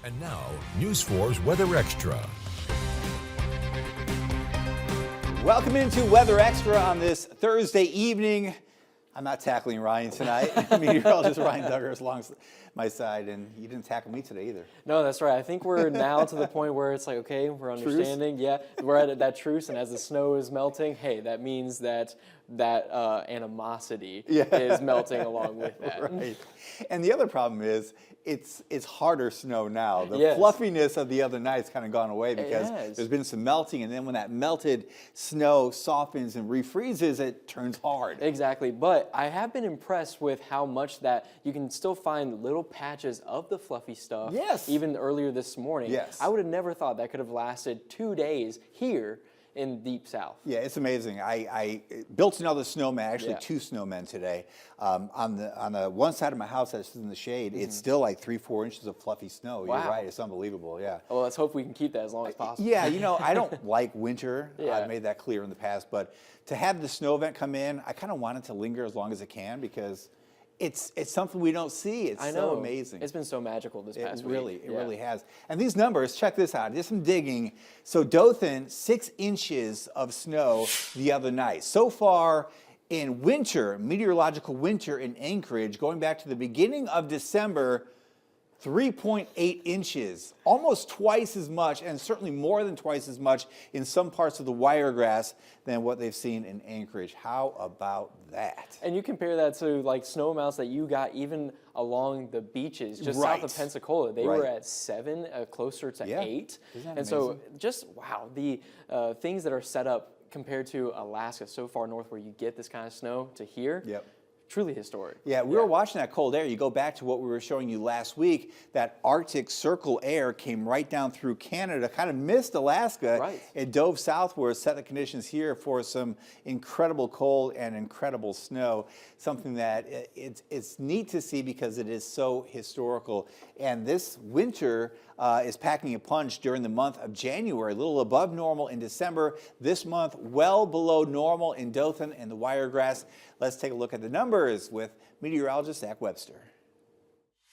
And now, News 4's Weather Extra. Welcome into Weather Extra on this Thursday evening. I'm not tackling Ryan tonight. Meteorologist Ryan Duggar is along my side, and you didn't tackle me today either. No, that's right. I think we're now to the point where it's like, okay, we're understanding. Truce? Yeah, we're at that truce, and as the snow is melting, hey, that means that animosity is melting along with that. Right. And the other problem is, it's harder snow now. The fluffiness of the other night's kind of gone away because there's been some melting, and then when that melted snow softens and refreezes, it turns hard. Exactly, but I have been impressed with how much that you can still find little patches of the fluffy stuff. Yes. Even earlier this morning. Yes. I would have never thought that could have lasted 2 days here in deep south. Yeah, it's amazing. I built another snowman, actually 2 snowmen today. On the one side of my house that's in the shade, it's still like 3-4 inches of fluffy snow. Wow. You're right, it's unbelievable, yeah. Well, let's hope we can keep that as long as possible. Yeah, you know, I don't like winter. I've made that clear in the past, but to have the snow event come in, I kind of want it to linger as long as it can because it's something we don't see. It's so amazing. It's been so magical this past week. It really has. And these numbers, check this out. Just some digging. So Dothan, 6 inches of snow the other night. So far in winter, meteorological winter in Anchorage, going back to the beginning of December, 3.8 inches, almost twice as much, and certainly more than twice as much in some parts of the Wiregrass than what they've seen in Anchorage. How about that? And you compare that to like snow amounts that you got even along the beaches just south of Pensacola. They were at 7, closer to 8. Isn't that amazing? So just, wow, the things that are set up compared to Alaska, so far north where you get this kind of snow to here. Truly historic. Yeah, we were watching that cold air. You go back to what we were showing you last week, that Arctic Circle air came right down through Canada, kind of missed Alaska. It dove southward, set the conditions here for some incredible cold and incredible snow, something that it's neat to see because it is so historical. And this winter is packing a punch during the month of January, a little above normal in December. This month, well below normal in Dothan and the Wiregrass. Let's take a look at the numbers with meteorologist Zach Webster.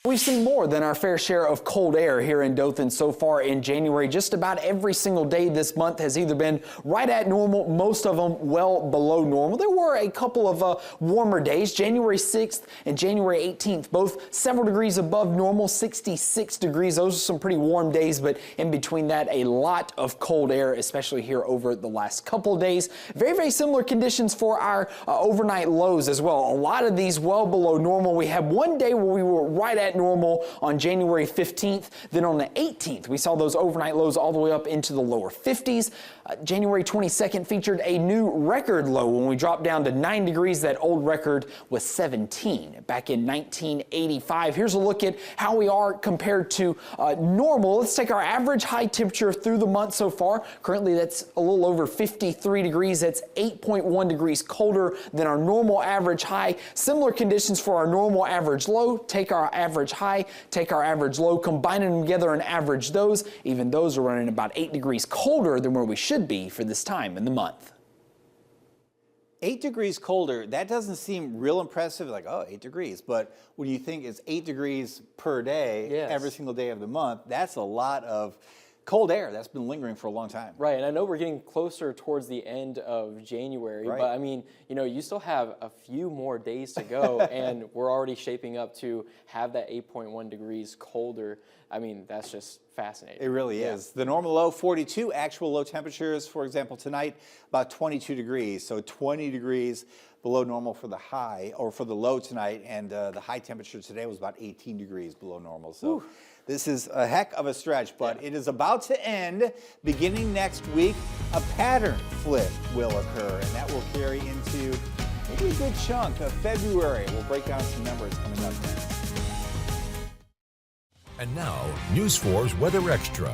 We've seen more than our fair share of cold air here in Dothan so far in January. Just about every single day this month has either been right at normal, most of them well below normal. There were a couple of warmer days, January 6th and January 18th, both several degrees above normal, 66 degrees. Those are some pretty warm days, but in between that, a lot of cold air, especially here over the last couple of days. Very, very similar conditions for our overnight lows as well. A lot of these well below normal. We had one day where we were right at normal on January 15th. Then on the 18th, we saw those overnight lows all the way up into the lower 50s. January 22nd featured a new record low when we dropped down to 9 degrees. That old record was 17 back in 1985. Here's a look at how we are compared to normal. Let's take our average high temperature through the month so far. Currently, that's a little over 53 degrees. That's 8.1 degrees colder than our normal average high. Similar conditions for our normal average low. Take our average high, take our average low, combining them together and average those. Even those are running about 8 degrees colder than where we should be for this time in the month. 8 degrees colder, that doesn't seem real impressive, like, oh, 8 degrees. But when you think it's 8 degrees per day, every single day of the month, that's a lot of cold air that's been lingering for a long time. Right, and I know we're getting closer towards the end of January, but I mean, you know, you still have a few more days to go, and we're already shaping up to have that 8.1 degrees colder. I mean, that's just fascinating. It really is. The normal low, 42. Actual low temperatures, for example, tonight, about 22 degrees. So 20 degrees below normal for the high, or for the low tonight, and the high temperature today was about 18 degrees below normal. So this is a heck of a stretch, but it is about to end. Beginning next week, a pattern flip will occur, and that will carry into maybe a good chunk of February. We'll break down some numbers coming up next. And now, News 4's Weather Extra.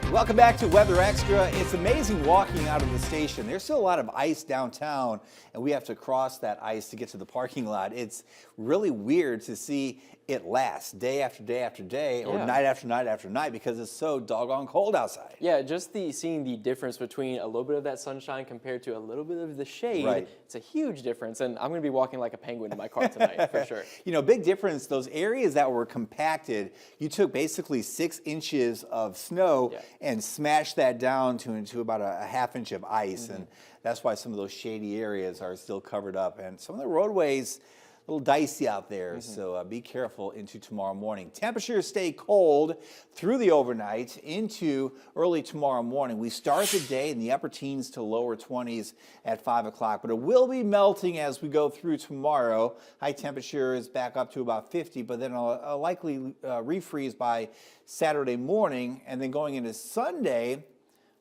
Welcome back to Weather Extra. It's amazing walking out of the station. There's still a lot of ice downtown, and we have to cross that ice to get to the parking lot. It's really weird to see it lasts day after day after day, or night after night after night, because it's so doggone cold outside. Yeah, just seeing the difference between a little bit of that sunshine compared to a little bit of the shade, it's a huge difference. And I'm going to be walking like a penguin in my car tonight, for sure. You know, big difference, those areas that were compacted, you took basically 6 inches of snow and smashed that down into about a ½ inch of ice. And that's why some of those shady areas are still covered up. And some of the roadways, a little dicey out there, so be careful into tomorrow morning. Temperatures stay cold through the overnight into early tomorrow morning. We start the day in the upper teens to lower 20s at 5 o'clock, but it will be melting as we go through tomorrow. High temperature is back up to about 50, but then a likely refreeze by Saturday morning, and then going into Sunday,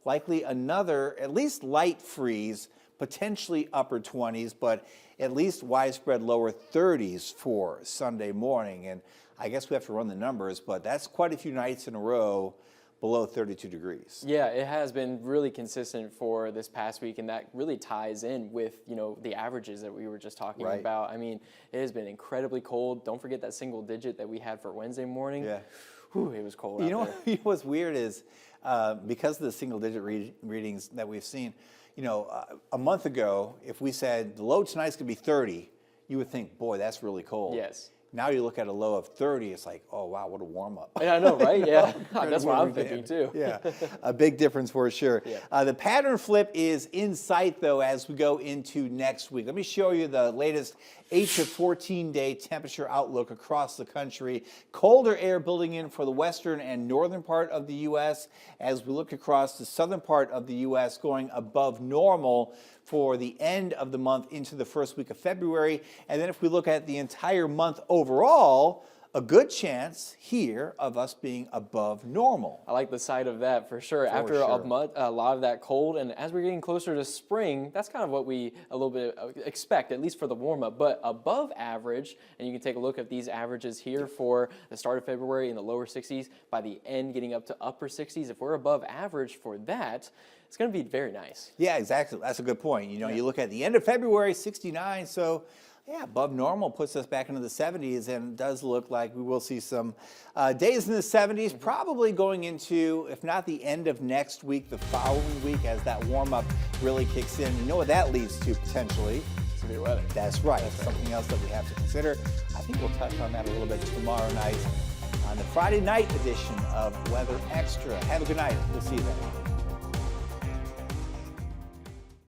likely another at least light freeze, potentially upper 20s, but at least widespread lower 30s for Sunday morning. And I guess we have to run the numbers, but that's quite a few nights in a row below 32 degrees. Yeah, it has been really consistent for this past week, and that really ties in with, you know, the averages that we were just talking about. I mean, it has been incredibly cold. Don't forget that single digit that we had for Wednesday morning. Yeah. Whew, it was cold out there. You know what's weird is because of the single digit readings that we've seen, you know, a month ago, if we said the low tonight's going to be 30, you would think, boy, that's really cold. Yes. Now you look at a low of 30, it's like, oh, wow, what a warm-up. Yeah, I know, right? Yeah, that's what I'm thinking, too. Yeah, a big difference for sure. Yeah. The pattern flip is in sight, though, as we go into next week. Let me show you the latest 8 to 14-day temperature outlook across the country. Colder air building in for the western and northern part of the U.S. as we look across the southern part of the U.S. going above normal for the end of the month into the first week of February. And then if we look at the entire month overall, a good chance here of us being above normal. I like the side of that for sure. After a lot of that cold, and as we're getting closer to spring, that's kind of what we a little bit expect, at least for the warm-up. But above average, and you can take a look at these averages here for the start of February in the lower 60s, by the end getting up to upper 60s. If we're above average for that, it's going to be very nice. Yeah, exactly. That's a good point. You know, you look at the end of February, 69, so yeah, above normal puts us back into the 70s, and it does look like we will see some days in the 70s, probably going into, if not the end of next week, the following week as that warm-up really kicks in. You know what that leads to potentially? Severe weather. That's right. Something else that we have to consider. I think we'll touch on that a little bit tomorrow night on the Friday night edition of Weather Extra. Have a good night. We'll see you then.